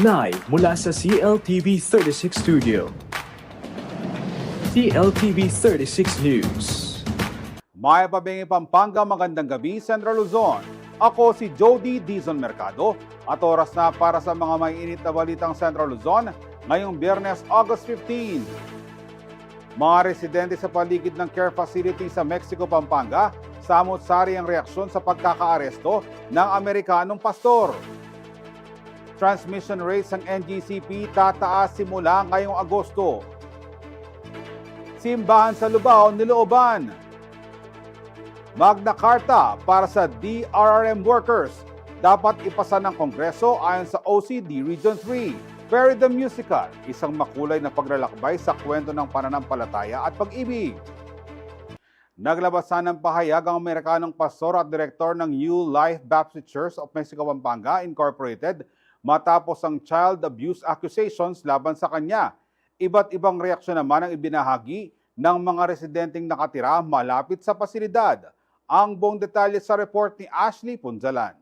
Live mula sa CLTV 36 Studio. CLTV 36 News. May Pabingi, Pampanga, magandang gabi, Central Luzon. Ako si Jody Dizon Mercado at oras na para sa mga may init na balitang Central Luzon ngayong Biyernes, August 15. Mga residente sa paligid ng care facility sa Mexico, Pampanga, samot-sari ang reaksyon sa pagkakaaresto ng Amerikanong pastor. Transmission rates ng NGCP tataas simula ngayong Agosto. Simbahan sa Lubao, nilooban. Magna Carta para sa DRRM workers dapat ipasa ng Kongreso ayon sa OCD Region 3. Perry the Musical, isang makulay na paglalakbay sa kwento ng pananampalataya at pag-ibig. Naglabasan ng pahayag ang Amerikanong pastor at direktor ng New Life Baptist Church of Mexico, Pampanga, Incorporated, matapos ang child abuse accusations laban sa kanya. Iba't ibang reaksyon naman ang ibinahagi ng mga residenteng nakatira malapit sa pasilidad. Ang buong detalye sa report ni Ashley Punzalan.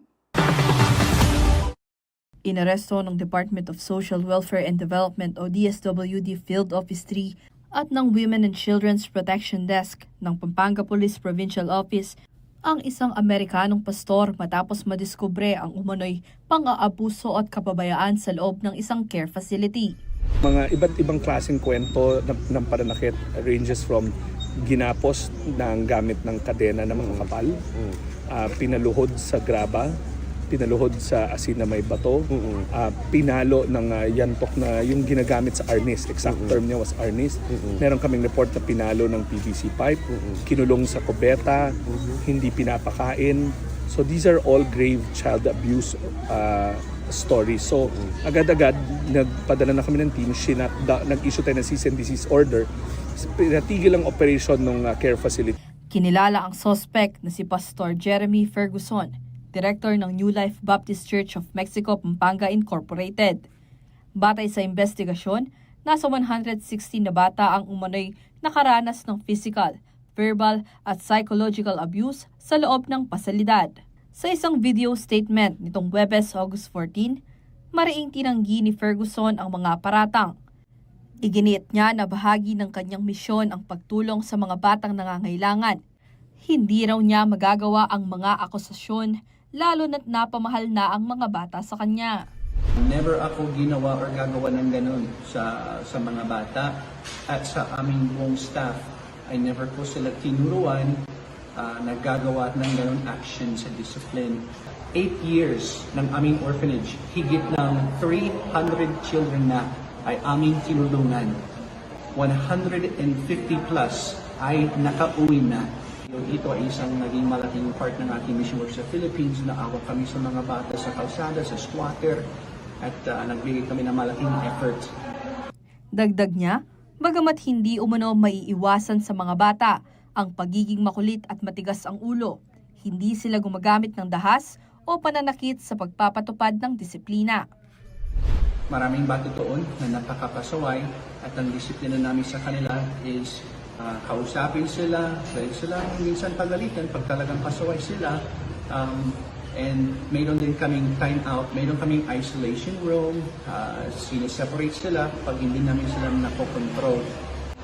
Inaresto ng Department of Social Welfare and Development o DSWD Field Office 3 at ng Women and Children's Protection Desk ng Pampanga Police Provincial Office ang isang Amerikanong pastor matapos madiskubre ang umano'y pang-aabuso at kapabayaan sa loob ng isang care facility. Mga iba't ibang klaseng kwento ng pananakit ranges from ginapos ng gamit ng kadena ng mga kapal, pinaluhod sa graba, pinaluhod sa asin na may bato, pinalo ng yantok na yung ginagamit sa arnis. Exact term niya was arnis. Meron kaming report na pinalo ng PVC pipe, kinulong sa kubeta, hindi pinapakain. So these are all grave child abuse stories. So agad-agad nagpadala na kami ng team, nag-issue tayo ng cease and desist order, pinatigil ang operation ng care facility. Kinilala ang suspect na si Pastor Jeremy Ferguson, Director ng New Life Baptist Church of Mexico, Pampanga, Incorporated. Batay sa investigasyon, nasa 116 na bata ang umano'y nakaranas ng physical, verbal at psychological abuse sa loob ng pasilidad. Sa isang video statement nitong Huwebes, August 14, mariing tinanggi ni Ferguson ang mga paratang. Iginiit niya na bahagi ng kanyang misyon ang pagtulong sa mga batang nangangailangan. Hindi raw niya magagawa ang mga akusasyon, lalo na't napamahal na ang mga bata sa kanya. Never ako ginawa or gagawa ng ganun sa mga bata at sa aming buong staff. I never ko sila tinuruan na gagawa ng ganun action sa discipline. 8 years ng aming orphanage, higit ng 300 children na ay aming tinulungan. 150 plus ay nakauwi na. Ito ay isang naging malaking part ng ating mission work sa Philippines. Naawa kami sa mga bata sa kalsada, sa squatter, at nagbigay kami ng malaking effort. Dagdag niya, bagamat hindi umano maiiwasan sa mga bata ang pagiging makulit at matigas ang ulo, hindi sila gumagamit ng dahas o pananakit sa pagpapatupad ng disiplina. Maraming bata doon na napakapasaway at ang disiplina namin sa kanila is kausapin sila, dahil sila minsan pagalitan pag talagang pasaway sila. And mayroon din kaming time out, mayroon kaming isolation room, sineseparate sila pag hindi namin sila nakokontrol.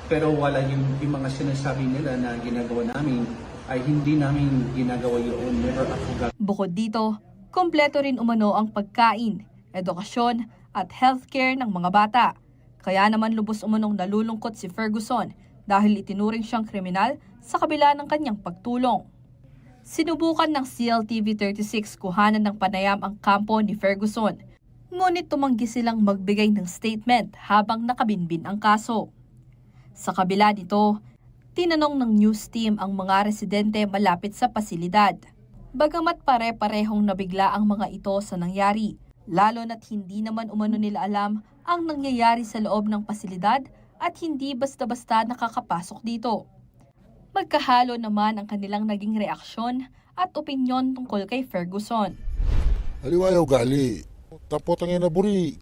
Pero wala yung mga sinasabi nila na ginagawa namin ay hindi namin ginagawa yun. Never ako gagawin. Bukod dito, kompleto rin umano ang pagkain, edukasyon at healthcare ng mga bata. Kaya naman lubos umanong nalulungkot si Ferguson dahil itinuring siyang kriminal sa kabila ng kanyang pagtulong. Sinubukan ng CLTV 36 kuhanan ng panayam ang kampo ni Ferguson, ngunit tumanggi silang magbigay ng statement habang nakabinbin ang kaso. Sa kabila nito, tinanong ng news team ang mga residente malapit sa pasilidad. Bagamat pare-parehong nabigla ang mga ito sa nangyari, lalo na't hindi naman umano nila alam ang nangyayari sa loob ng pasilidad at hindi basta-basta nakakapasok dito. Magkahalo naman ang kanilang naging reaksyon at opinyon tungkol kay Ferguson. Haliwayaw gali, tapotang inaburi,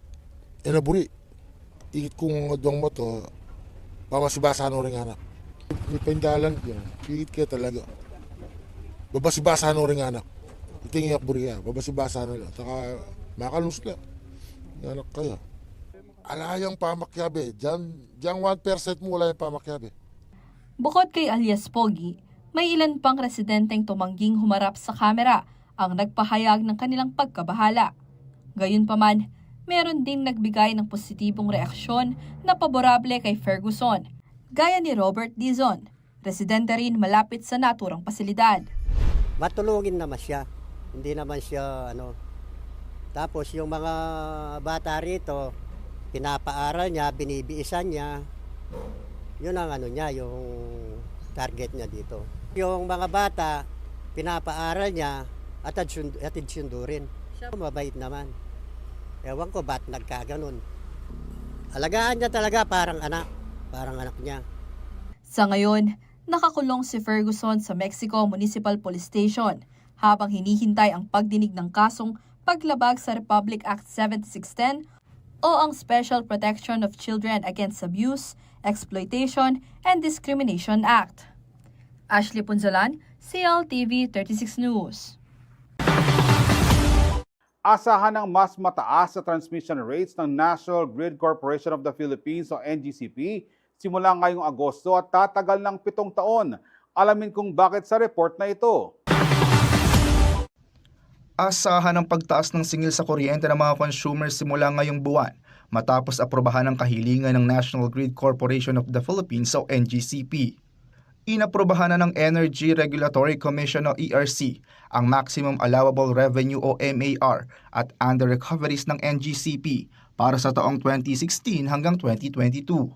ikit kong adwang mo to, pamasibasa no rin anak. Ipandalan yun, ikit kaya talaga. Babasibasa no ring anak. Itingyak buriya, babasibasa na lang. Saka makalus lang. Yan kayo. Alayang pamakyabe. Diyan 1% mula yung pamakyabe. Bukod kay alias Pogi, may ilan pang residenteng tumangging humarap sa kamera ang nagpahayag ng kanilang pagkabahala. Gayunpaman, meron ding nagbigay ng positibong reaksyon na paborable kay Ferguson, gaya ni Robert Dizon, residente rin malapit sa naturang pasilidad. Matulungin naman siya. Hindi naman siya Tapos yung mga bata rito, pinapaaral niya, binibiisan niya. Yun ang niya, yung target niya dito. Yung mga bata, pinapaaral niya at atid sundurin. Siya mabait naman. Ewan ko ba't nagkaganon. Alagaan niya talaga parang anak niya. Sa ngayon, nakakulong si Ferguson sa Mexico Municipal Police Station habang hinihintay ang pagdinig ng kasong paglabag sa Republic Act 7610 o ang Special Protection of Children Against Abuse, Exploitation, and Discrimination Act. Ashley Punzalan, CLTV 36 News. Asahan ng mas mataas sa transmission rates ng National Grid Corporation of the Philippines o NGCP simula ngayong Agosto at tatagal ng 7 taon. Alamin kung bakit sa report na ito. Asahan ang pagtaas ng singil sa kuryente ng mga consumers simula ngayong buwan matapos aprobahan ang kahilingan ng National Grid Corporation of the Philippines o NGCP. Inaprobahan na ng Energy Regulatory Commission o ERC ang Maximum Allowable Revenue o MAR at under-recoveries ng NGCP para sa taong 2016 hanggang 2022.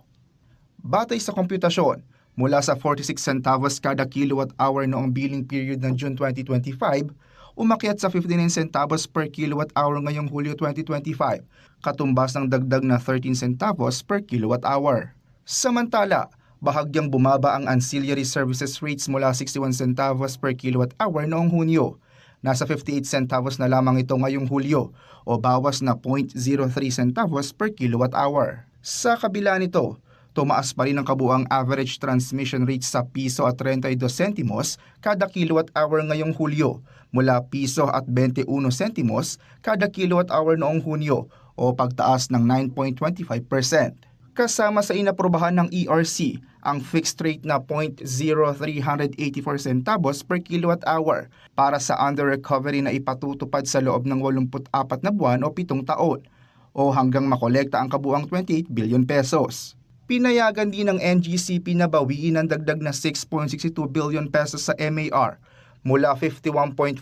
Batay sa komputasyon, mula sa 46 centavos kada kilowatt-hour noong billing period ng June 2025, umakyat sa 59 centavos per kilowatt-hour ngayong Hulyo 2025, katumbas ng dagdag na 13 centavos per kilowatt-hour. Samantala, bahagyang bumaba ang ancillary services rates mula 61 centavos per kilowatt-hour noong Hunyo. Nasa 58 centavos na lamang ito ngayong Hulyo o bawas na 0.03 centavos per kilowatt-hour. Sa kabila nito, tumaas pa rin ang kabuang average transmission rate sa piso at 32 sentimos kada kilowatt-hour ngayong Hulyo mula piso at 21 sentimos kada kilowatt-hour noong Hunyo o pagtaas ng 9.25%. Kasama sa inaprobahan ng ERC ang fixed rate na 0.0384 centavos per kilowatt-hour para sa under-recovery na ipatutupad sa loob ng 84 na buwan o 7 taon o hanggang makolekta ang kabuang 28 billion pesos. Pinayagan din ng NGCP na bawiin ang dagdag na 6.62 billion pesos sa MAR mula 51.47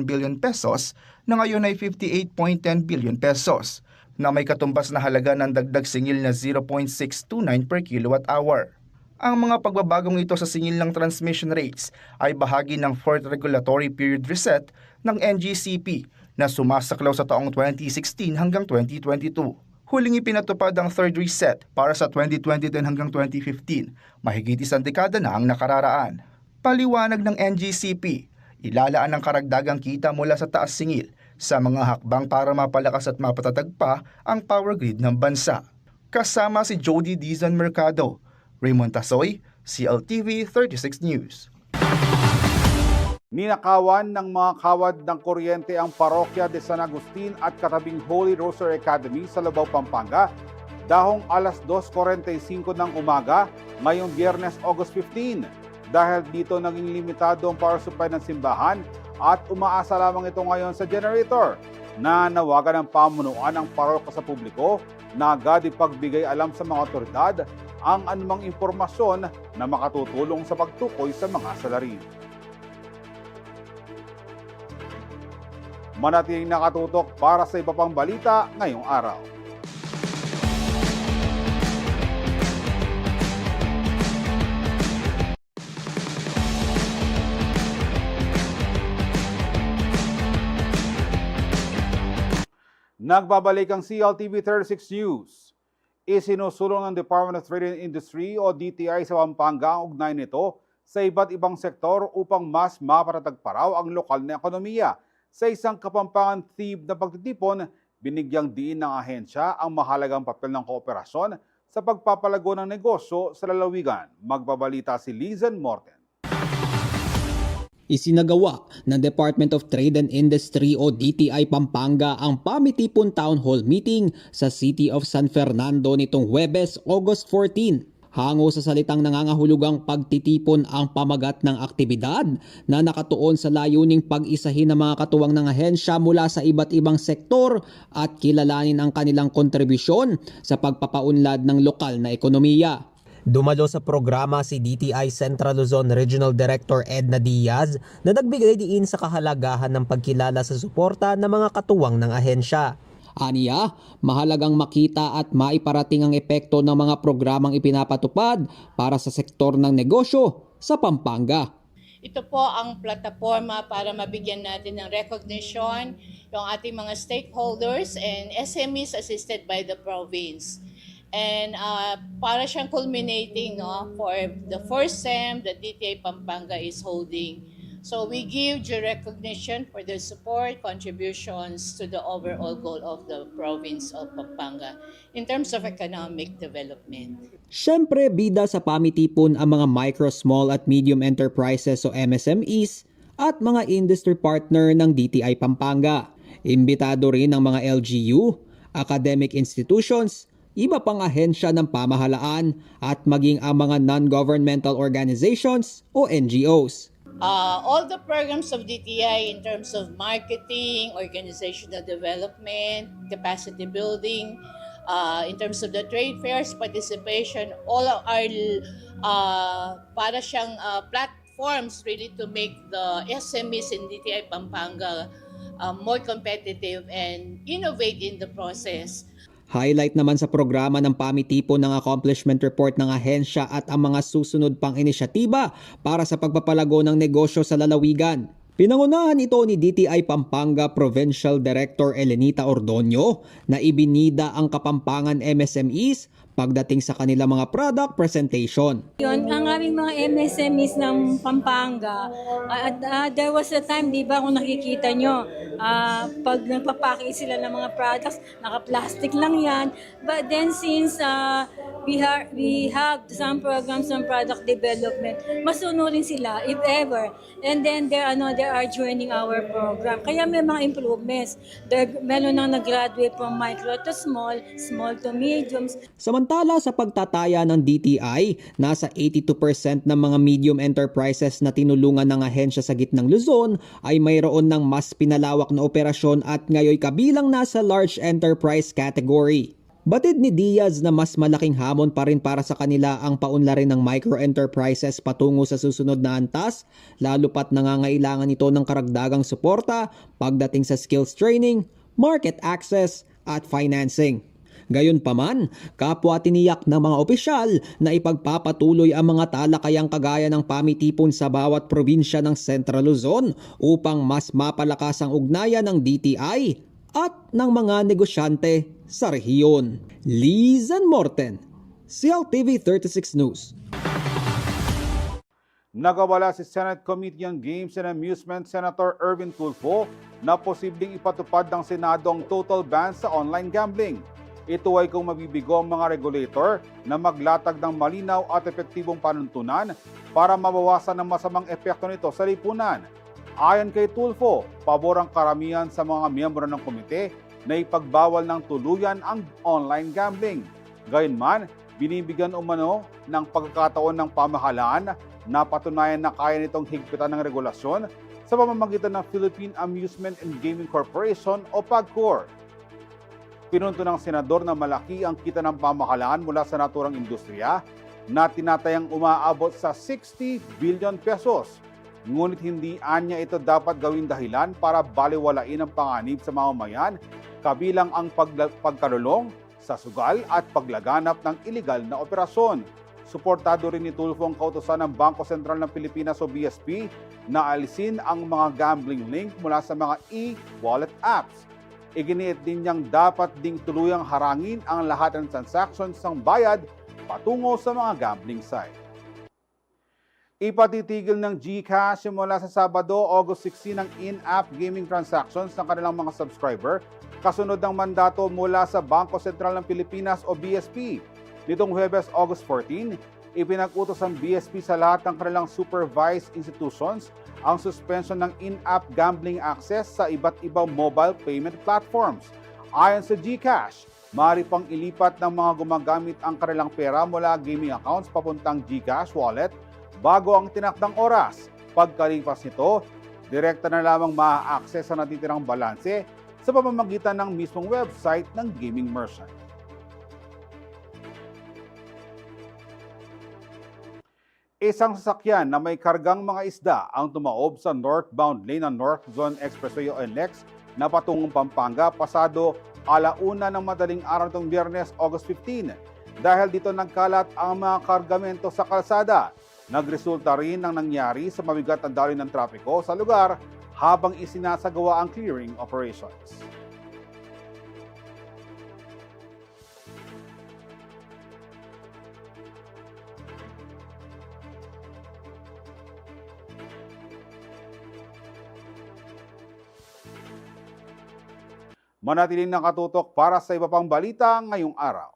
billion pesos na ngayon ay 58.10 billion pesos na may katumbas na halaga ng dagdag singil na 0.629 per kilowatt-hour. Ang mga pagbabagong ito sa singil ng transmission rates ay bahagi ng 4th Regulatory Period Reset ng NGCP na sumasaklaw sa taong 2016 hanggang 2022. Huling ipinatupad ang 3rd reset para sa 2010 hanggang 2015, mahigit 1 dekada na ang nakararaan. Paliwanag ng NGCP, ilalaan ang karagdagang kita mula sa taas singil sa mga hakbang para mapalakas at mapatatag pa ang power grid ng bansa. Kasama si Jody Dizon Mercado, Raymond Tasoy, CLTV 36 News. Ninakawan ng mga kawad ng kuryente ang parokya de San Agustin at katabing Holy Rosary Academy sa Lubao, Pampanga dahong alas 2:45 ng umaga ngayong Biyernes, August 15. Dahil dito naging limitado ang power supply ng simbahan at umaasa lamang ito ngayon sa generator. Nanawagan ng pamunuan ng parokya sa publiko na agad ipagbigay alam sa mga otoridad ang anumang impormasyon na makatutulong sa pagtukoy sa mga salarin. Manatiling nakatutok para sa iba pang balita ngayong araw. Nagbabalik ang CLTV 36 News. Isinusulong ng Department of Trade and Industry o DTI sa Pampanga ang ugnay nito sa iba't ibang sektor upang mas mapatatag pa raw ang lokal na ekonomiya. Sa isang Kapampangan theme na pagtitipon, binigyang diin ng ahensya ang mahalagang papel ng kooperasyon sa pagpapalago ng negosyo sa lalawigan. Magbabalita si Lizen Morten. Isinagawa ng Department of Trade and Industry o DTI Pampanga ang pamitipon town hall meeting sa City of San Fernando nitong Huwebes, August 14. Hango sa salitang nangangahulugang pagtitipon ang pamagat ng aktibidad na nakatuon sa layuning pag-isahin ng mga katuwang ng ahensya mula sa iba't ibang sektor at kilalanin ang kanilang kontribusyon sa pagpapaunlad ng lokal na ekonomiya. Dumalo sa programa si DTI Central Luzon Regional Director Edna Diaz na nagbigay diin sa kahalagahan ng pagkilala sa suporta ng mga katuwang ng ahensya. Aniya, mahalagang makita at maiparating ang epekto ng mga programang ipinapatupad para sa sektor ng negosyo sa Pampanga. Ito po ang plataforma para mabigyan natin ng recognition yung ating mga stakeholders and SMEs assisted by the province. And para siyang culminating for the first SEM that DTI Pampanga is holding. So we give due recognition for their support, contributions to the overall goal of the province of Pampanga in terms of economic development. Siyempre, bida sa pamitipon ang mga micro, small at medium enterprises o MSMEs at mga industry partner ng DTI Pampanga. Imbitado rin ang mga LGU, academic institutions, iba pang ahensya ng pamahalaan at maging ang mga non-governmental organizations o NGOs. All the programs of DTI in terms of marketing, organizational development, capacity building, in terms of the trade fairs, participation, all are para siyang platforms really to make the SMEs in DTI Pampanga more competitive and innovate in the process. Highlight naman sa programa ng pamitipon ng accomplishment report ng ahensya at ang mga susunod pang inisyatiba para sa pagpapalago ng negosyo sa lalawigan. Pinangunahan ito ni DTI Pampanga Provincial Director Elenita Ordonio na ibinida ang Kapampangan MSMEs pagdating sa kanilang mga product presentation. Yun, ang aming mga MSMEs ng Pampanga, there was a time, di ba, kung nakikita nyo, pag nagpapake sila ng mga products, naka-plastic lang yan. But then since we have some programs on product development, masunurin sila, if ever. And then they are joining our program. Kaya may mga improvements. Meron nang nag-graduate from micro to small, small to mediums. Samantala sa pagtataya ng DTI, nasa 82% ng mga medium enterprises na tinulungan ng ahensya sa gitnang Luzon ay mayroon ng mas pinalawak na operasyon at ngayoy kabilang nasa large enterprise category. Batid ni Diaz na mas malaking hamon pa rin para sa kanila ang paunlarin ng micro-enterprises patungo sa susunod na antas, lalo pat nangangailangan ito ng karagdagang suporta pagdating sa skills training, market access at financing. Gayunpaman, kapwa tiniyak ng mga opisyal na ipagpapatuloy ang mga talakayang kagaya ng pamitipon sa bawat probinsya ng Central Luzon upang mas mapalakas ang ugnayan ng DTI at ng mga negosyante sa rehiyon. Lizan Morten, CLTV 36 News. Nagawala si Senate Committee on Games and Amusement Senator Erwin Tulfo na posibleng ipatupad ng Senado ang total ban sa online gambling. Ito ay kung mabibigo ang mga regulator na maglatag ng malinaw at epektibong panuntunan para mabawasan ang masamang epekto nito sa lipunan. Ayon kay Tulfo, pabor ang karamihan sa mga miyembro ng komite na ipagbawal ng tuluyan ang online gambling. Gayunman, binibigyan umano ng pagkakataon ng pamahalaan na patunayan na kaya nitong higpitan ng regulasyon sa pamamagitan ng Philippine Amusement and Gaming Corporation o PAGCOR. Pinunto ng senador na malaki ang kita ng pamahalaan mula sa naturang industriya na tinatayang umaabot sa 60 billion pesos. Ngunit hindi anya ito dapat gawing dahilan para baliwalain ang panganib sa mamamayan, kabilang ang pagkalulong sa sugal at paglaganap ng iligal na operasyon. Suportado rin ni Tulfo ang kautusan ng Bangko Sentral ng Pilipinas o BSP na alisin ang mga gambling link mula sa mga e-wallet apps. Iginiit din niyang dapat ding tuluyang harangin ang lahat ng transactions ng bayad patungo sa mga gambling site. Ipatitigil ng GCash simula sa Sabado, August 16 ang in-app gaming transactions ng kanilang mga subscriber kasunod ng mandato mula sa Bangko Sentral ng Pilipinas o BSP. Nitong Huwebes, August 14, ipinag-utos ang BSP sa lahat ng kanilang supervised institutions ang suspension ng in-app gambling access sa iba't ibang mobile payment platforms. Ayon sa GCash, maaari pang ilipat ng mga gumagamit ang kanilang pera mula gaming accounts papuntang GCash wallet bago ang tinakdang oras. Pagkalipas nito, direkta na lamang ma-access ang natitirang balanse sa pamamagitan ng mismong website ng gaming merchant. Isang sasakyan na may kargang mga isda ang tumaob sa northbound lane ng North Zone Expressway o NLEX na patungong Pampanga pasado 1:00 ng madaling araw nitong Biyernes, August 15. Dahil dito nagkalat ang mga kargamento sa kalsada. Nagresulta rin ng nangyari sa mabigat na daloy ng trapiko sa lugar habang isinasagawa ang clearing operations. Manatiling nakatutok para sa iba pang balita ngayong araw.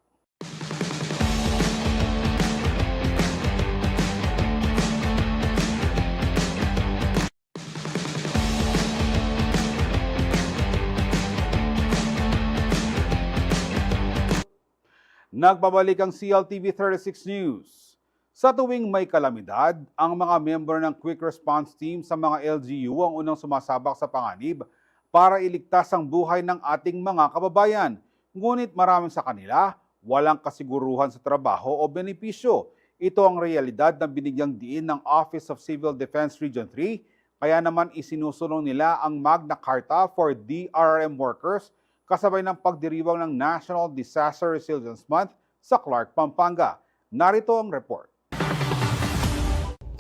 Nagbabalik ang CLTV 36 News. Sa tuwing may kalamidad, ang mga member ng Quick Response Team sa mga LGU ang unang sumasabak sa panganib para iligtas ang buhay ng ating mga kababayan. Ngunit marami sa kanila, walang kasiguruhan sa trabaho o benepisyo. Ito ang realidad na binigyang diin ng Office of Civil Defense Region 3, kaya naman isinusulong nila ang Magna Carta for DRRM workers kasabay ng pagdiriwang ng National Disaster Resilience Month sa Clark, Pampanga. Narito ang report.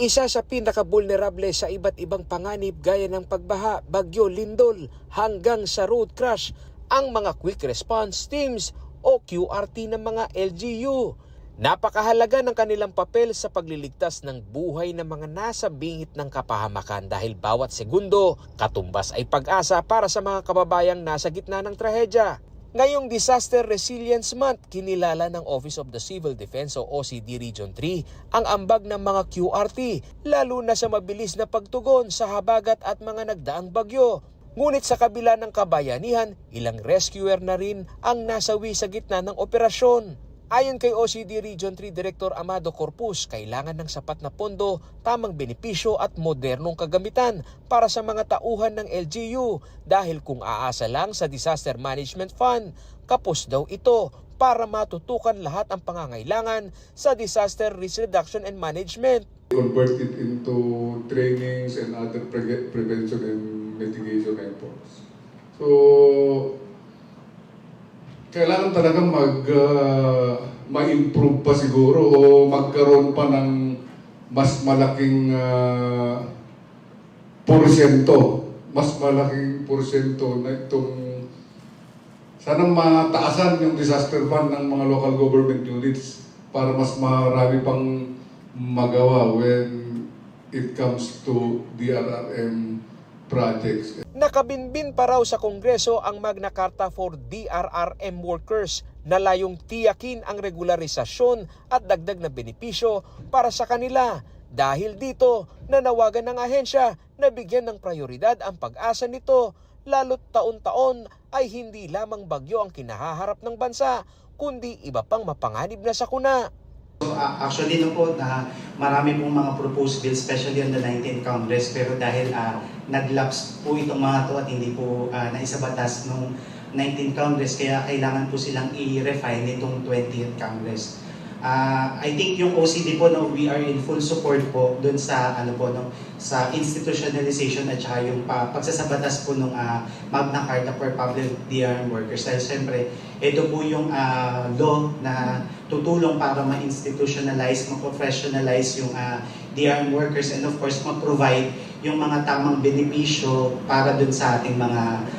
Isa sa pinaka-vulnerable sa iba't ibang panganib gaya ng pagbaha, bagyo, lindol hanggang sa road crash ang mga Quick Response Teams o QRT ng mga LGU. Napakahalaga ng kanilang papel sa pagliligtas ng buhay ng mga nasa bingit ng kapahamakan dahil bawat segundo katumbas ay pag-asa para sa mga kababayang nasa gitna ng trahedya. Ngayong Disaster Resilience Month, kinilala ng Office of the Civil Defense o OCD Region 3 ang ambag ng mga QRT, lalo na sa mabilis na pagtugon sa habagat at mga nagdaang bagyo. Ngunit sa kabila ng kabayanihan, ilang rescuer na rin ang nasawi sa gitna ng operasyon. Ayon kay OCD Region 3 Director Amado Corpus, kailangan ng sapat na pondo, tamang benepisyo at modernong kagamitan para sa mga tauhan ng LGU dahil kung aasa lang sa Disaster Management Fund, kapos daw ito para matutukan lahat ang pangangailangan sa Disaster Risk Reduction and Management. Convert it into trainings and other prevention and mitigation efforts. So, kailangan talaga ma-improve pa siguro o magkaroon pa ng mas malaking porsyento na itong sana mataasan yung disaster fund ng mga local government units para mas marami pang magawa when it comes to DRRM projects. Nakabinbin pa raw sa Kongreso ang Magna Carta for DRRM workers na layong tiyakin ang regularisasyon at dagdag na benepisyo para sa kanila. Dahil dito, nanawagan ng ahensya na bigyan ng prioridad ang pag-asa nito, lalo't taon-taon ay hindi lamang bagyo ang kinahaharap ng bansa, kundi iba pang mapanganib na sakuna. Actually, no po, na marami pong mga proposed bills, especially on the 19th Congress, pero dahil nag-lapse po itong mga to at hindi po naisabatas nung 19th Congress, kaya kailangan po silang i-refine itong 20th Congress. I think yung OCD po, no, we are in full support po dun sa sa institutionalization at saka yung pagsasabatas po ng Magna Carta for Public DRRM workers. Dahil siyempre, ito po yung law na tutulong para ma-institutionalize, ma-professionalize yung DRRM workers and of course ma-provide yung mga tamang benepisyo para dun sa ating mga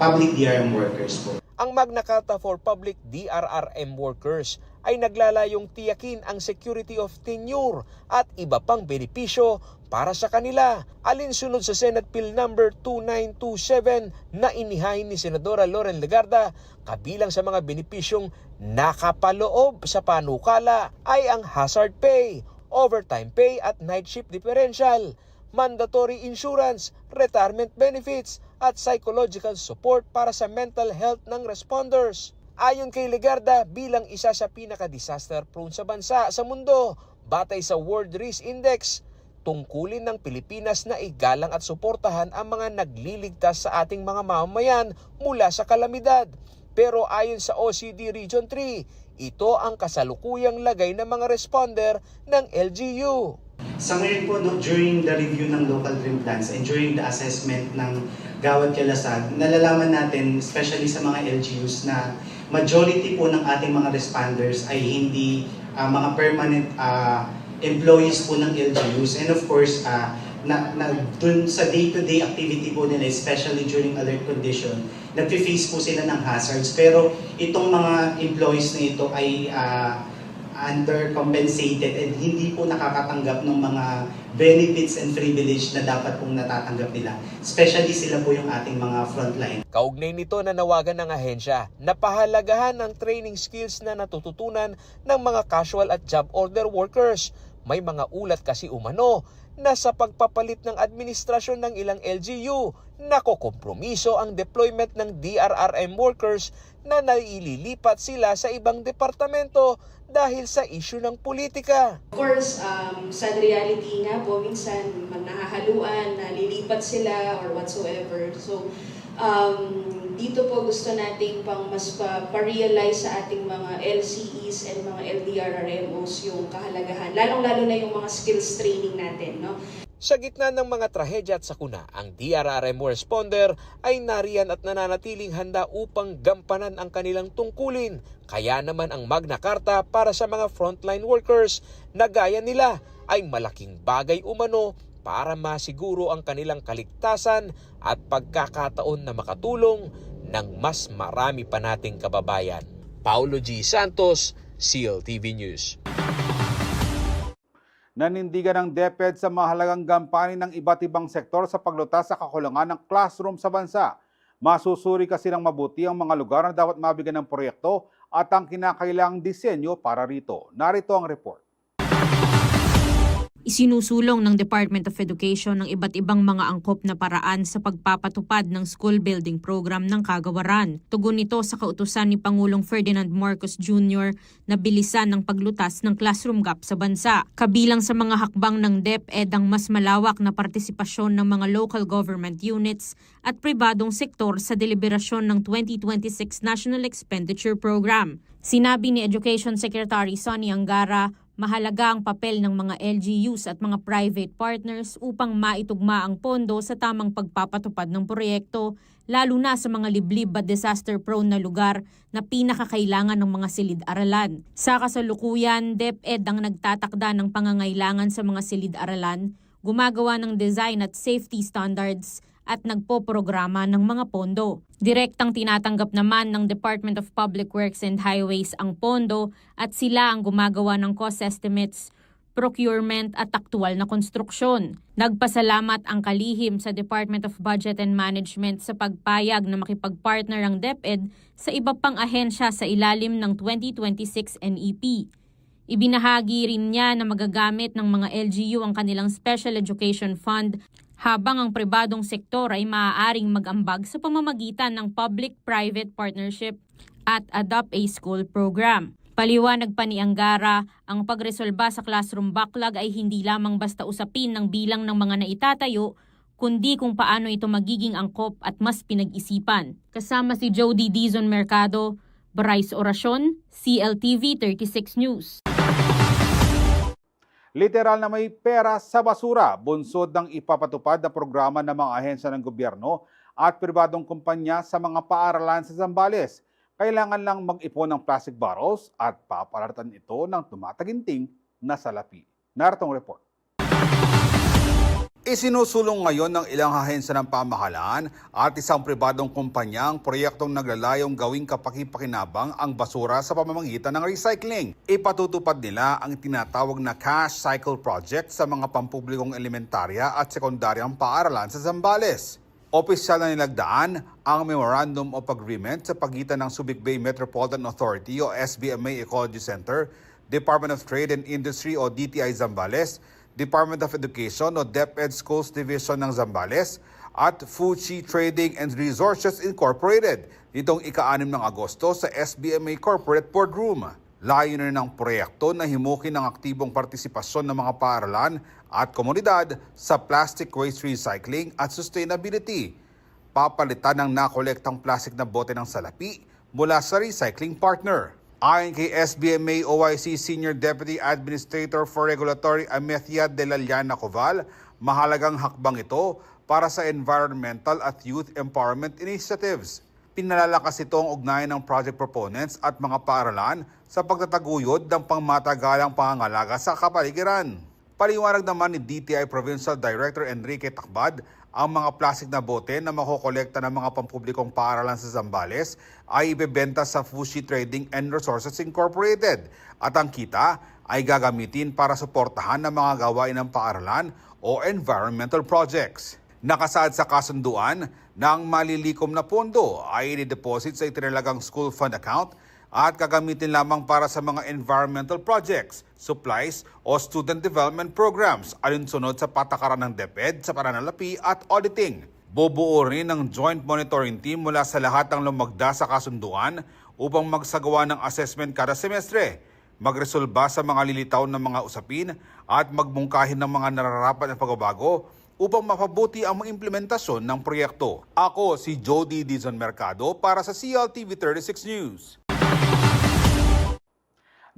public DRRM workers po. Ang Magna Carta for Public DRRM Workers ay naglalayong tiyakin ang security of tenure at iba pang benepisyo para sa kanila, alinsunod sa Senate Bill number 2927 na inihain ni Senadora Loren Legarda. Kabilang sa mga benepisyong nakapaloob sa panukala ay ang hazard pay, overtime pay at night shift differential, mandatory insurance, retirement benefits at psychological support para sa mental health ng responders. Ayon kay Legarda, bilang isa sa pinaka-disaster prone sa bansa sa mundo, batay sa World Risk Index, tungkulin ng Pilipinas na igalang at suportahan ang mga nagliligtas sa ating mga mamamayan mula sa kalamidad. Pero ayon sa OCD Region 3, ito ang kasalukuyang lagay ng mga responder ng LGU. Sa ngayon po, during the review ng local dream plans and during the assessment ng Gawad Kalasag, nalalaman natin, especially sa mga LGUs, na majority po ng ating mga responders ay hindi mga permanent employees po ng LGUs. And of course, dun sa day-to-day activity po nila, especially during alert condition, nagpi-face po sila ng hazards. Pero itong mga employees na ito ay undercompensated and hindi po nakakatanggap ng mga benefits and privilege na dapat pong natatanggap nila. Especially sila po yung ating mga frontline. Kaugnay nito, nanawagan ng ahensya na pahalagahan ng training skills na natututunan ng mga casual at job order workers. May mga ulat kasi umano na sa pagpapalit ng administrasyon ng ilang LGU, nakokompromiso ang deployment ng DRRM workers na naililipat sila sa ibang departamento dahil sa issue ng politika. Of course, sad reality nga po, minsan nahahaluan, nalilipat sila or whatsoever. So, dito po gusto nating pang mas pa-realize sa ating mga LCEs and mga LDRRMOs yung kahalagahan, lalong-lalo na yung mga skills training natin, no? Sa gitna ng mga trahedya at sakuna, ang DRRM responder ay nariyan at nananatiling handa upang gampanan ang kanilang tungkulin. Kaya naman ang Magna Carta para sa mga frontline workers na gaya nila ay malaking bagay umano para masiguro ang kanilang kaligtasan at pagkakataon na makatulong ng mas marami pa nating kababayan. Paulo G. Santos, CLTV News. Nanindigan ng DepEd sa mahalagang gampanin ng iba't ibang sektor sa paglutas sa kakulangan ng classroom sa bansa. Masusuri kasi ng mabuti ang mga lugar na dapat mabigyan ng proyekto at ang kinakailangang disenyo para rito. Narito ang report. Isinusulong ng Department of Education ng iba't ibang mga angkop na paraan sa pagpapatupad ng school building program ng Kagawaran. Tugon nito sa kautusan ni Pangulong Ferdinand Marcos Jr. na bilisan ng paglutas ng classroom gap sa bansa. Kabilang sa mga hakbang ng DepEd ang mas malawak na partisipasyon ng mga local government units at pribadong sektor sa deliberasyon ng 2026 National Expenditure Program. Sinabi ni Education Secretary Sonny Angara, mahalaga ang papel ng mga LGUs at mga private partners upang maitugma ang pondo sa tamang pagpapatupad ng proyekto, lalo na sa mga liblib at disaster-prone na lugar na pinakakailangan ng mga silid-aralan. Sa kasalukuyan, DepEd ang nagtatakda ng pangangailangan sa mga silid-aralan, gumagawa ng design at safety standards at nagpoprograma ng mga pondo. Direktang tinatanggap naman ng Department of Public Works and Highways ang pondo at sila ang gumagawa ng cost estimates, procurement at aktual na konstruksyon. Nagpasalamat ang kalihim sa Department of Budget and Management sa pagpayag na makipagpartner ang DepEd sa iba pang ahensya sa ilalim ng 2026 NEP. Ibinahagi rin niya na magagamit ng mga LGU ang kanilang Special Education Fund habang ang pribadong sektor ay maaaring mag-ambag sa pamamagitan ng public-private partnership at Adopt a School program. Paliwanag pa ni Angara, ang pagresolba sa classroom backlog ay hindi lamang basta usapin ng bilang ng mga naitatayo, kundi kung paano ito magiging angkop at mas pinag-isipan. Kasama si Jody Dizon Mercado, Bryce Oracion, CLTV 36 News. Literal na may pera sa basura, bunsod ng ipapatupad na programa ng mga ahensya ng gobyerno at pribadong kumpanya sa mga paaralan sa Zambales. Kailangan lang mag-ipon ng plastic bottles at paparatan ito ng tumataginting na salapi. Naritong report. Isinusulong ngayon ng ilang ahensya ng pamahalaan at isang pribadong kumpanya ang proyektong naglalayong gawing kapaki-pakinabang ang basura sa pamamagitan ng recycling. Ipatutupad nila ang tinatawag na cash cycle project sa mga pampublikong elementarya at sekundaryang paaralan sa Zambales. Opisyal na nilagdaan ang Memorandum of Agreement sa pagitan ng Subic Bay Metropolitan Authority o SBMA Ecology Center, Department of Trade and Industry o DTI Zambales, Department of Education o DepEd Schools Division ng Zambales at Fuji Trading and Resources Incorporated nitong ika-6 ng Agosto sa SBMA Corporate Boardroom. Layunin ng proyekto na himukin ang aktibong partisipasyon ng mga paaralan at komunidad sa plastic waste recycling at sustainability. Papalitan ng nakolektang plastic na bote ng salapi mula sa recycling partner. Ayon kay SBMA OIC Senior Deputy Administrator for Regulatory Amethia de la Llana Coval, mahalagang hakbang ito para sa environmental at youth empowerment initiatives. Pinalalakas ito ang ugnayan ng project proponents at mga paaralan sa pagtataguyod ng pangmatagalang pangangalaga sa kapaligiran. Paliwanag naman ni DTI Provincial Director Enrique Tacbad, ang mga plastic na bote na makokolekta ng mga pampublikong paaralan sa Zambales ay ibebenta sa Fuji Trading and Resources Incorporated at ang kita ay gagamitin para suportahan ng mga gawain ng paaralan o environmental projects. Nakasaad sa kasunduan na ang malilikom na pondo ay i-deposit sa itinalagang school fund account at gagamitin lamang para sa mga environmental projects, supplies o student development programs alinsunod sa patakaran ng DepEd sa pananalapi at auditing. Bubuo rin ng joint monitoring team mula sa lahat ng lumagda sa kasunduan upang magsagawa ng assessment kada semestre, magresolba sa mga lilitaw ng mga usapin at magmungkahin ng mga nararapat na pagbabago upang mapabuti ang mga implementasyon ng proyekto. Ako si Jody Dizon Mercado para sa CLTV 36 News.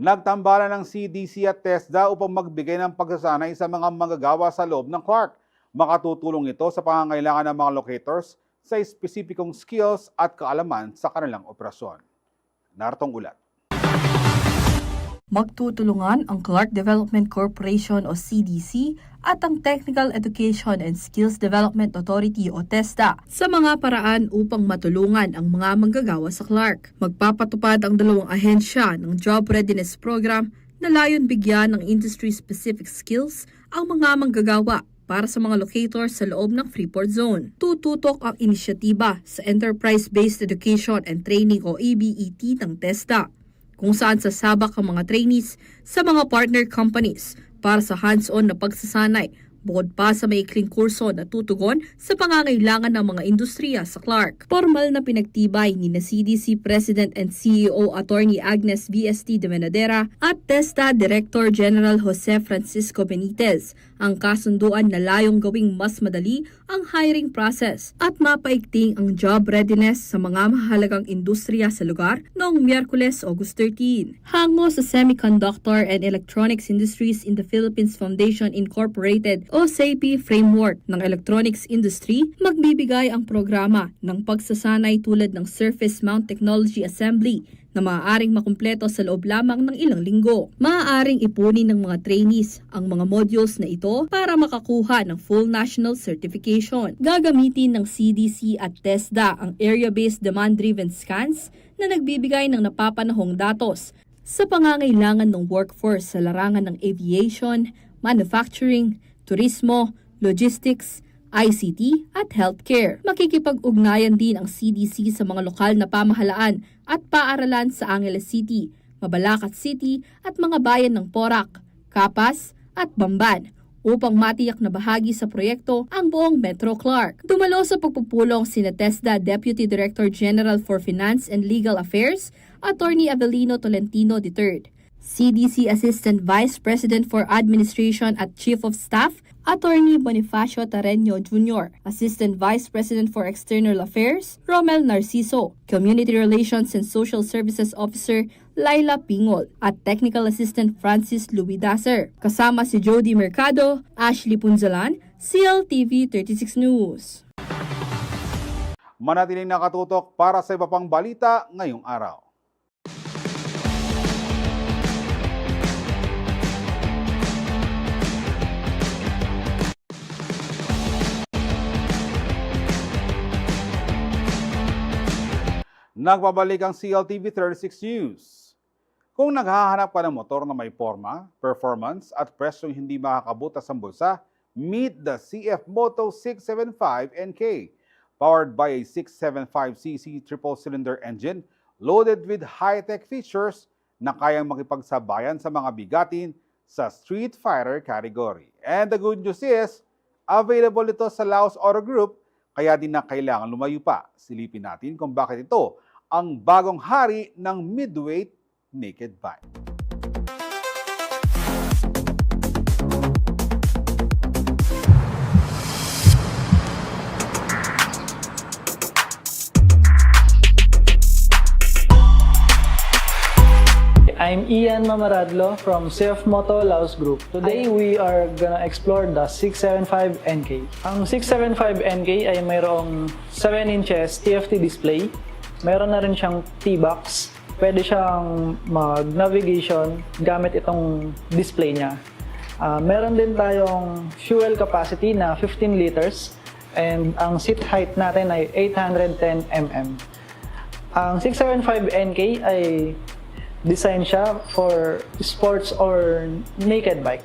Nagtambalan ng CDC at TESDA upang magbigay ng pagsasanay sa mga manggagawa sa loob ng Clark. Makatutulong ito sa pangangailangan ng mga locators sa espesipikong skills at kaalaman sa kanilang operasyon. Nartong ulat. Magtutulungan ang Clark Development Corporation o CDC at ang Technical Education and Skills Development Authority o TESDA sa mga paraan upang matulungan ang mga manggagawa sa Clark. Magpapatupad ang dalawang ahensya ng Job Readiness Program na layon bigyan ng industry-specific skills ang mga manggagawa para sa mga locators sa loob ng Freeport Zone. Tututok ang inisyatiba sa Enterprise-Based Education and Training o EBET ng TESDA, kung saan sasabak ang mga trainees sa mga partner companies para sa hands-on na pagsasanay, bukod pa sa maikling kurso na tutugon sa pangangailangan ng mga industriya sa Clark. Formal na pinagtibay ni na CDC President and CEO Attorney Agnes VST de Menadera at TESDA Director General Jose Francisco Benitez ang kasunduan na layong gawing mas madali ang hiring process at mapaigting ang job readiness sa mga mahalagang industriya sa lugar noong Miyerkules, August 13. Hango sa Semiconductor and Electronics Industries in the Philippines Foundation Incorporated o SAPI framework ng electronics industry, magbibigay ang programa ng pagsasanay tulad ng Surface Mount Technology Assembly na maaaring makumpleto sa loob lamang ng ilang linggo. Maaaring ipunin ng mga trainees ang mga modules na ito para makakuha ng full national certification. Gagamitin ng CDC at TESDA ang area-based demand-driven scans na nagbibigay ng napapanahong datos sa pangangailangan ng workforce sa larangan ng aviation, manufacturing, turismo, logistics, ICT at healthcare. Makikipag-ugnayan din ang CDC sa mga lokal na pamahalaan at paaralan sa Angeles City, Mabalacat City at mga bayan ng Porac, Capas at Bamban upang matiyak na bahagi sa proyekto ang buong Metro Clark. Dumalo sa pagpupulong sina TESDA Deputy Director General for Finance and Legal Affairs, Attorney Avelino Tolentino III, CDC Assistant Vice President for Administration at Chief of Staff, Attorney Bonifacio Tareño Jr., Assistant Vice President for External Affairs, Romel Narciso, Community Relations and Social Services Officer, Laila Pingol, at Technical Assistant Francis Lubidaser. Kasama si Jody Mercado, Ashley Punzalan, CLTV 36 News. Manatiling nakatutok para sa iba pang balita ngayong araw. Nagbabalik ang CLTV 36 News. Kung naghahanap ka ng motor na may forma, performance at presyong hindi makakabutas ang bulsa, meet the CF Moto 675 NK. Powered by a 675cc triple-cylinder engine loaded with high-tech features na kayang makipagsabayan sa mga bigatin sa Street Fighter category. And the good news is, available ito sa Laos Auto Group, kaya din na kailangan lumayo pa. Silipin natin kung bakit ito ang bagong hari ng midweight naked bike. I'm Ian Mamaradlo from CF Moto Laos Group. Today we are gonna explore the 675 NK. Ang 675 NK ay mayroong 7 inches TFT display. Mayroon na rin siyang T-box. Pwede siyang mag-navigation gamit itong display niya. Meron din tayong fuel capacity na 15 liters and ang seat height natin ay 810 mm. Ang 675 NK ay design siya for sports or naked bike.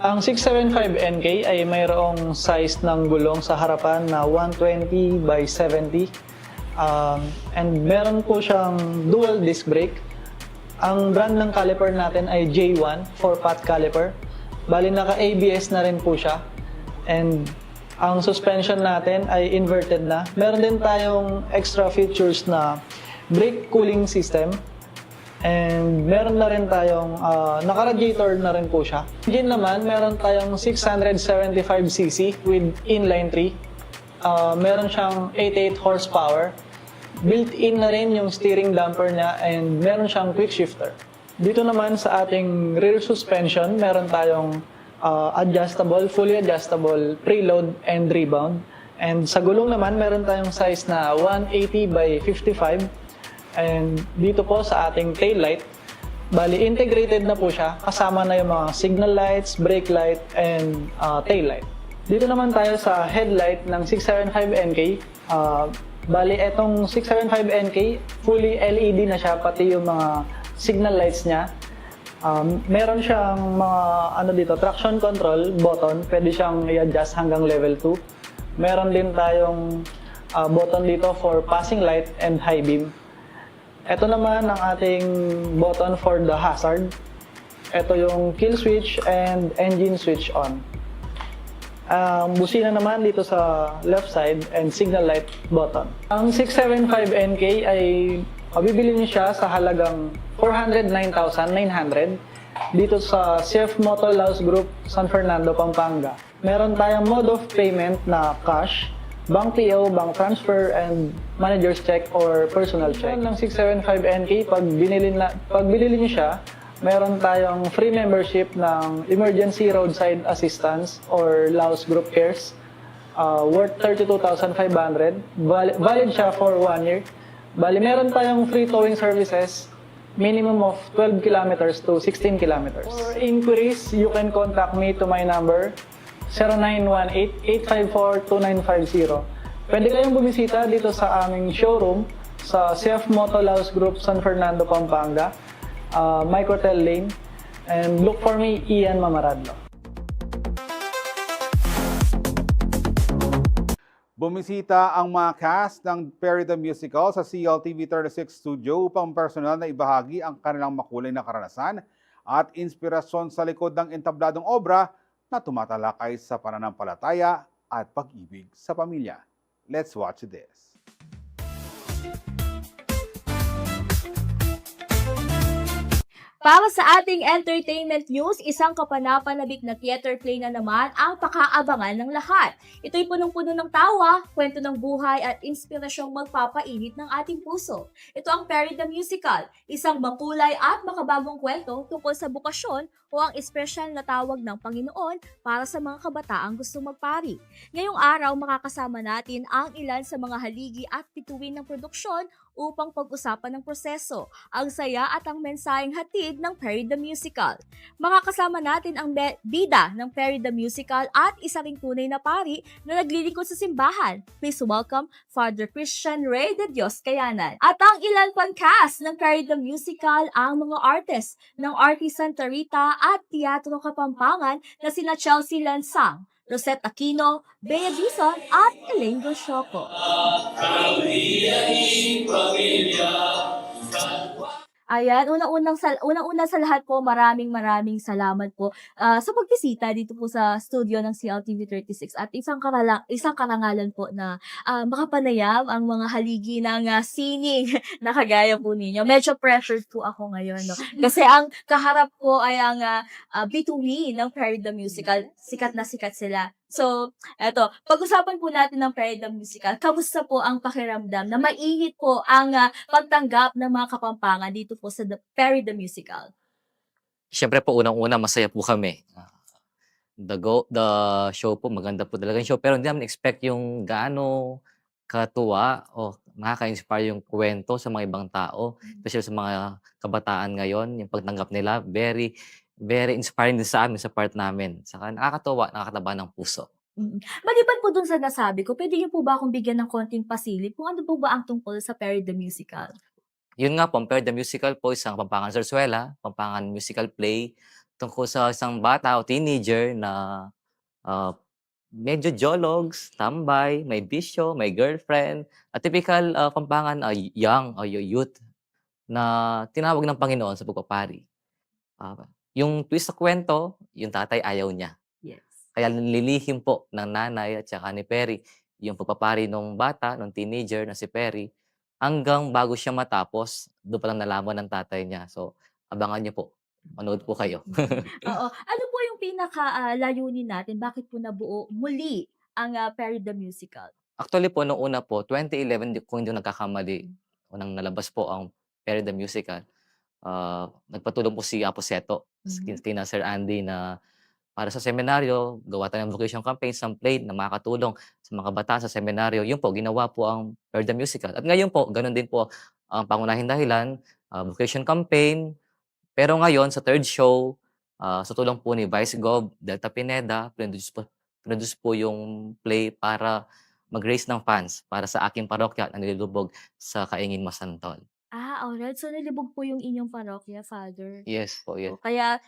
Ang 675 NK ay mayroong size ng gulong sa harapan na 120 by 70 and meron po siyang dual disc brake. Ang brand ng caliper natin ay J1 4-pot caliper. Bali naka-ABS na rin po siya and ang suspension natin ay inverted na. Meron din tayong extra features na brake cooling system. And meron na rin tayong naka-radiator na rin po siya. Engine naman, meron tayong 675cc with inline 3. Meron siyang 88 horsepower. Built-in na rin yung steering damper niya and meron siyang quick shifter. Dito naman sa ating rear suspension, meron tayong adjustable, fully adjustable preload and rebound. And sa gulong naman, meron tayong size na 180 by 55. And dito po sa ating tail light, bali integrated na po siya, kasama na yung mga signal lights, brake light, and tail light. Dito naman tayo sa headlight ng 675 NK. Bali etong 675 NK, fully LED na siya, pati yung mga signal lights niya. Meron siyang mga traction control button, pwede siyang i-adjust hanggang level 2. Meron din tayong button dito for passing light and high beam. Ito naman ang ating button for the hazard. Ito yung kill switch and engine switch on. Busina naman dito sa left side and signal light button. Ang 675 NK ay mabibili niyo siya sa halagang 409,900 dito sa CF Moto Laos Group, San Fernando, Pampanga. Meron tayong mode of payment na cash, bank PO, bank transfer, and manager's check or personal check. Ng 675 NK, pag binili niyo siya, meron tayong free membership ng Emergency Roadside Assistance or Laos Group Cares worth 32,500. Valid siya for 1 year. Bali, meron tayong free towing services, minimum of 12 kilometers to 16 kilometers. For inquiries, you can contact me to my number 0918-854-2950. Pwede kayong bumisita dito sa aming showroom sa CF Moto Laos Group, San Fernando, Pampanga, Microtel Lane, and look for me, Ian Mamaradlo. Bumisita ang mga cast ng Perry the Musical sa CLTV 36 studio upang personal na ibahagi ang kanilang makulay na karanasan at inspirasyon sa likod ng entabladong obra na tumatalakay sa pananampalataya at pag-ibig sa pamilya. Let's watch this. Para sa ating entertainment news, isang kapanapanabik na theater play na naman ang pakaabangan ng lahat. Ito'y punong-puno ng tawa, kwento ng buhay at inspirasyong magpapainit ng ating puso. Ito ang Perry the Musical, isang makulay at makabagong kwento tungkol sa bukasyon o ang espesyal na tawag ng Panginoon para sa mga kabataang gustong magpari. Ngayong araw, makakasama natin ang ilan sa mga haligi at bituin ng produksyon upang pag-usapan ng proseso, ang saya at ang mensaheng hatid ng Perry the Musical. Makakasama natin ang bida ng Perry the Musical at isa ring tunay na pari na naglilingkod sa simbahan. Please welcome Father Christian Rey de Dios Cayanan. At ang ilan pang cast ng Perry the Musical, ang mga artist ng Artie Santa Rita at Teatro Kapampangan na sina Chelsea Lansang, Rosette Aquino, Bea Dizon at Elaine Goshoco. Ayan, unang-una sa lahat po, maraming salamat po sa pagbisita dito po sa studio ng CLTV 36 at isang karangalan po na makapanayam ang mga haligi ng sining na kagaya po ninyo. Medyo pressured po ako ngayon, no? Kasi ang kaharap ko ay ang bituin ng Perry the Musical. Sikat na sikat sila. So, eto, pag-usapan po natin ng Perry the Musical. Kamusta po ang pakiramdam na mainit po ang pagtanggap ng mga Kapampangan dito po sa Perry the Musical? Siyempre po, unang-una, masaya po kami. The show po, maganda po talaga yung show. Pero hindi namin expect yung gaano katuwa o nakaka-inspire yung kwento sa mga ibang tao. Especially sa mga kabataan ngayon, yung pagtanggap nila, very inspiring din sa amin, sa part namin. Saka nakakatuwa, nakakataba ng puso. Maliban po dun sa nasabi ko, pwede niyo po ba akong bigyan ng konting pasilip kung ano po ba ang tungkol sa Perry the Musical? Yun nga po, ang Perry the Musical po, isang Pampangan Zarzuela, Pampangan musical play, tungkol sa isang bata o teenager na medyo jologs, tambay, may bisyo, may girlfriend, a typical Pampangan young o youth na tinawag ng Panginoon sa pagpapari. Yung twist sa kwento, yung tatay ayaw niya. Yes. Kaya nililihim po ng nanay at saka ni Perry yung pagpapari ng bata, ng teenager na si Perry, hanggang bago siya matapos, doon pa lang nalaman ng tatay niya. So, abangan niyo po. Manood po kayo. Oo. Ano po yung pinaka-layunin natin? Bakit po nabuo muli ang Perry the Musical? Actually po, noong una po, 2011, kung hindi nagkakamali, unang nalabas po ang Perry the Musical. Nagpatulong po si Apo Seto, kina Sir Andy na para sa seminaryo, gawa tayo ng vocation campaign, some play na makakatulong sa mga bata sa seminaryo. Yun po, ginawa po ang Perry the Musical. At ngayon po, ganun din po ang pangunahing dahilan, vocation campaign. Pero ngayon, sa third show, sa tulong po ni Vice Gov, Delta Pineda, produce po yung play para mag-raise ng funds para sa aking parokya na nilulubog sa Kaingin Masantol. Alright. So, nilibog po yung inyong parokya, Father. Yes po, yes. Kaya,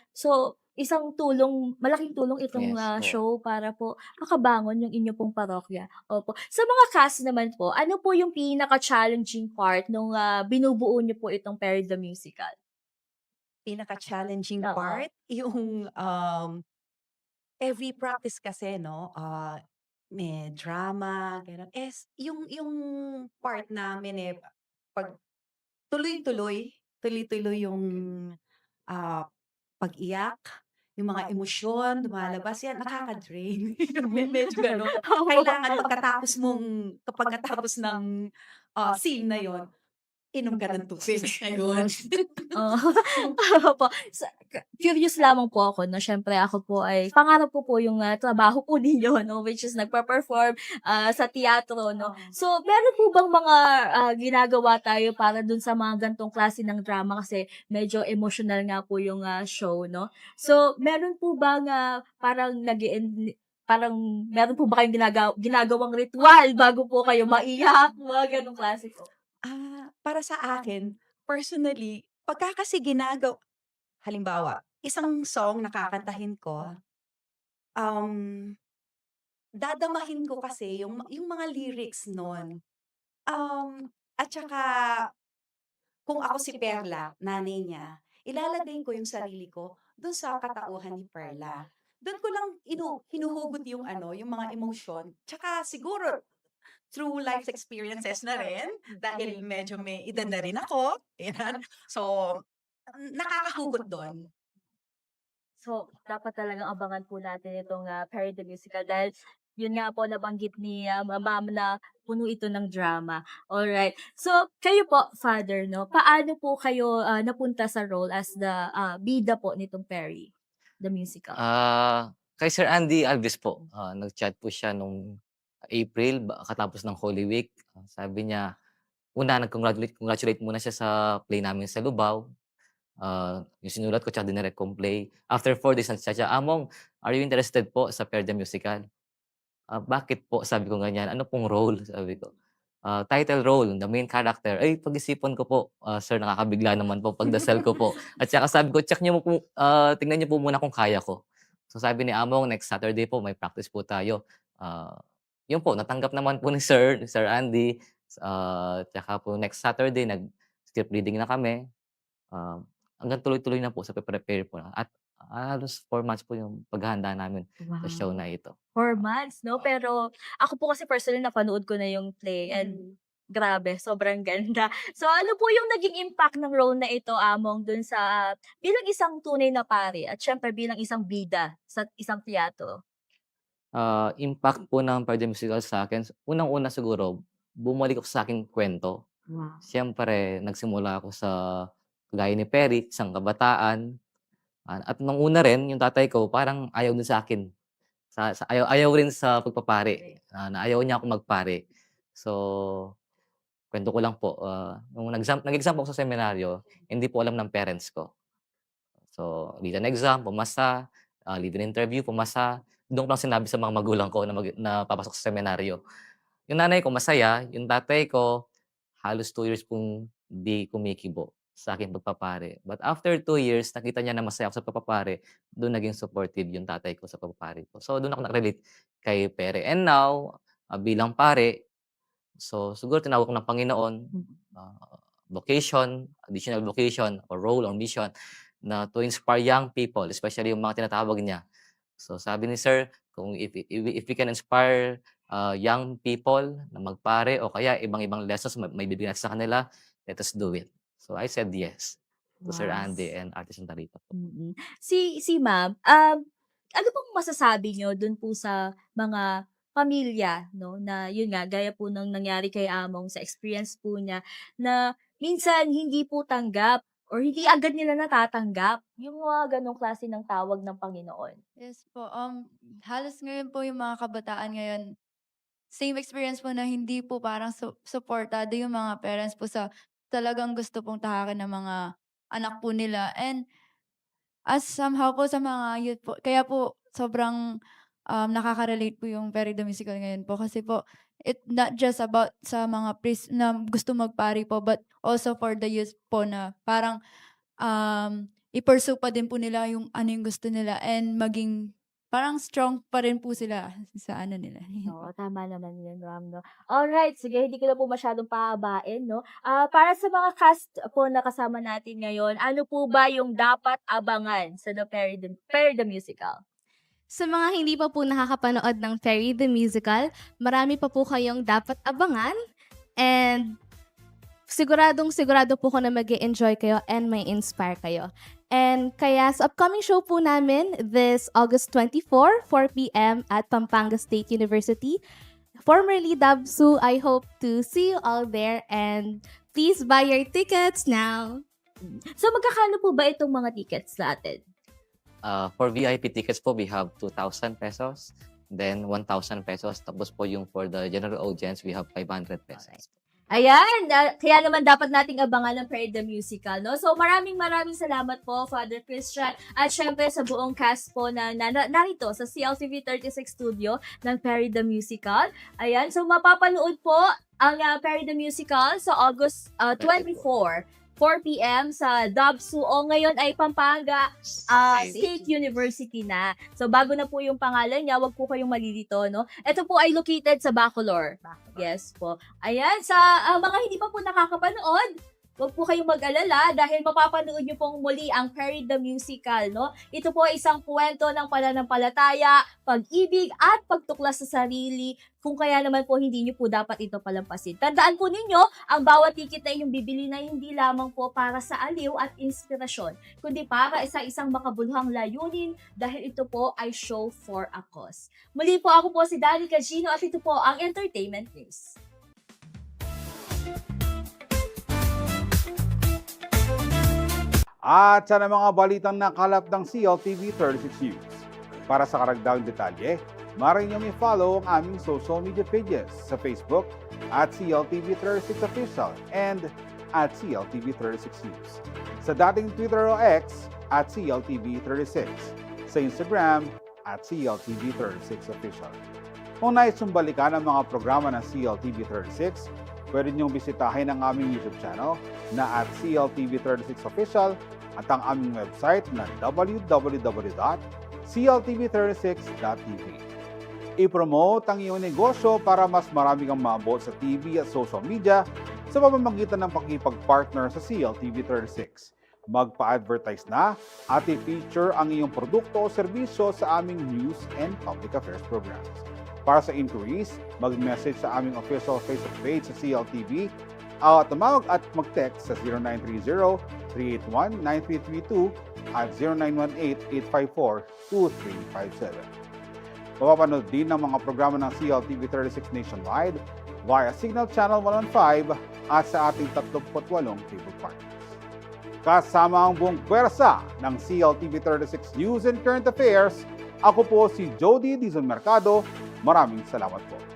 malaking tulong itong Yes, show para po makabangon yung inyong pong parokya. Opo. Sa mga cast naman po, ano po yung pinaka-challenging part nung binubuo niyo po itong Perry the Musical? Pinaka-challenging Oo. part, yung every practice kasi, no, may drama, gano'n. Yung part namin pag tuloy-tuloy yung ah, pag-iyak, yung mga emosyon, lumalabas yan, nakaka-drain. Medyo gano'n. Kailangan pagkatapos ng scene na yon, inom ka ng tubig. Ayun. Opo. Curious lamang po ako, no? Siyempre ako po ay, pangarap ko po yung trabaho po ninyo, no? Which is nagpa-perform sa teatro, no? So, meron po bang mga ginagawa tayo para dun sa mga gantong klase ng drama kasi medyo emotional nga po yung show, no? So, meron po bang parang meron po ba kayong ginagawang ritual bago po kayo maiyak? Mga ganong klase po. Para sa akin, personally, pagka kasi halimbawa, isang song na kakantahin ko, dadamahin ko kasi yung mga lyrics nun. At saka, kung ako si Perla, nanay niya, ilalagay ko yung sarili ko dun sa katauhan ni Perla. Doon ko lang hinuhugot yung mga emosyon. Tsaka siguro, through life experiences na rin, dahil medyo may edad na rin ako. Yan. So, nakakahugot doon. So, dapat talagang abangan po natin itong Perry the Musical dahil yun nga po nabanggit ni Ma'am na puno ito ng drama. Alright. So, kayo po, Father, no? Paano po kayo napunta sa role as the bida po nitong Perry the Musical? Kay Sir Andy Alves po, nag-chat po siya nung April, katapos ng Holy Week. Sabi niya, una congratulate muna siya sa play namin sa Lubao. Yung sinulat ko tsaka dinirect kong play. After 4 days, nagchat siya, "Among, are you interested po sa Per the Musical?" "Bakit po?" Sabi ko ganyan. "Ano pong role?" Sabi ko. "Title role, the main character." Ay, pag-isipan ko po, "Sir, nakakabigla naman po pagdasal ko po." At saka sabi ko, tingnan niyo po muna kung kaya ko." So sabi ni Among, "Next Saturday po may practice po tayo." Yun po, natanggap naman po ni Sir Andy. Tsaka po next Saturday nag-script reading na kami. Hanggang tuloy-tuloy na po sa prepare po at halos 4 months po yung paghahanda namin sa show Wow. na ito. 4 months, no? Pero ako po kasi personally napanood ko na yung play and grabe, sobrang ganda. So ano po yung naging impact ng role na ito, Among, dun sa bilang isang tunay na pari at syempre bilang isang bida sa isang teatro? Impact po ng Per the Musical sa'kin, unang-una siguro, bumalik ako sa aking kuwento. Wow. Siyempre nagsimula ako sa kagaya ni Perry, isang kabataan, at nung una rin yung tatay ko parang ayaw din sa akin. Ayaw rin sa pagpapari, na ayaw niya akong magpari. So, kuwento ko lang po, nung nag-exam ako sa seminaryo, hindi po alam ng parents ko. So, written exam, pumasa, written interview, pumasa. Doon ko lang sinabi sa mga magulang ko na papasok sa seminaryo. Yung nanay ko masaya, yung tatay ko halos 2 years pong di kumikibo sa aking pagpapari. But after 2 years, nakita niya na masaya ako sa pagpapari, doon naging supportive yung tatay ko sa pagpapari ko. So, doon ako nag-relate kay Pere. And now, bilang pare, so siguro tinawag ko ng Panginoon, vocation, additional vocation, or role or mission na to inspire young people, especially yung mga tinatawag niya. So sabi ni Sir, kung if we can inspire young people na magpare o kaya ibang-ibang lessons may bibigyan natin sa kanila, let us do it. So I said yes to Sir Andy and Ate Santarita. Si Ma'am, ano pong masasabi niyo dun po sa mga pamilya 'no, na yun nga gaya po ng nangyari kay Among sa experience po niya na minsan hindi po tanggap or hindi agad nila natatanggap yung mga ganong klase ng tawag ng Panginoon? Yes po, halos ngayon po yung mga kabataan ngayon, same experience po na hindi po parang suportado yung mga parents po sa talagang gusto pong tahakin ng mga anak po nila. And as somehow po sa mga youth po, kaya po sobrang nakaka-relate po yung Perry the Musical ngayon po kasi po it not just about sa mga priest na gusto magpari po but also for the youth po na parang i-pursue pa din po nila yung ano yung gusto nila and maging parang strong pa rin po sila sa ano nila. Oo, tama naman yun, Ma'am, 'no. Alright, sige hindi ko na po masyadong pahabain 'no. Para sa mga cast po na kasama natin ngayon, ano po ba yung dapat abangan sa Perry the Musical? Sa mga hindi pa po nakakapanood ng Perry the Musical, marami pa po kayong dapat abangan and sigurado po ko na mag-e-enjoy kayo and may inspire kayo. And kaya sa upcoming show po namin this August 24, 4 p.m. at Pampanga State University, formerly Dabsu, I hope to see you all there and please buy your tickets now. So magkakano po ba itong mga tickets natin? For VIP tickets po, we have 2,000 pesos, then 1,000 pesos. Tapos po yung for the general audience, we have 500 pesos. Ayan, kaya naman dapat nating abangan ng Perry the Musical, no? So maraming salamat po, Father Christian, at syempre sa buong cast po na narito sa CLTV 36 studio ng Perry the Musical. Ayan, so mapapanood po ang Perry the Musical sa August 24. 4 p.m. sa Dabsu o ngayon ay Pampanga State University na. So bago na po yung pangalan niya, wag po kayong malilito, no? Ito po ay located sa Bacolor. Yes po. Ayan, sa mga hindi pa po nakakapanood, wag po kayong mag-alala dahil mapapanood niyo pong muli ang Perry the Musical, no? Ito po ay isang kwento ng pananampalataya, pag-ibig at pagtuklas sa sarili, kung kaya naman po hindi niyo po dapat ito palampasin. Tandaan po ninyo, ang bawat ticket na inyong bibili na hindi lamang po para sa aliw at inspirasyon, kundi para sa isang makabuluhang layunin dahil ito po ay show for a cause. Muli po ako po si Danica Gino at ito po ang Entertainment News. At sa mga balitang nakalap ng CLTV 36 News. Para sa karagdagang detalye, maaari niyong i-follow ang aming social media pages sa Facebook at CLTV36Official and at CLTV36News. Sa dating Twitter o X at CLTV36. Sa Instagram at CLTV36Official. Kung nais mong balikan ang mga programa ng CLTV36, pwede niyong bisitahin ang aming YouTube channel na at CLTV36Official at ang aming website na www.cltv36.tv. I-promote ang iyong negosyo para mas marami kang maabot sa TV at social media sa pamamagitan ng pakipag-partner sa CLTV36. Magpa-advertise na at i-feature ang iyong produkto o serbisyo sa aming news and public affairs programs. Para sa inquiries, mag-message sa aming official Facebook page sa CLTV at tumawag at mag-text sa 0930-381-9332 at 0918-854-2357. Mapapanood din ang mga programa ng CLTV36 nationwide via Signal Channel 115 at sa ating 38 cable partners. Kasama ang buong pwersa ng CLTV36 News and Current Affairs, ako po si Jody Dizon Mercado. Maraming salamat po.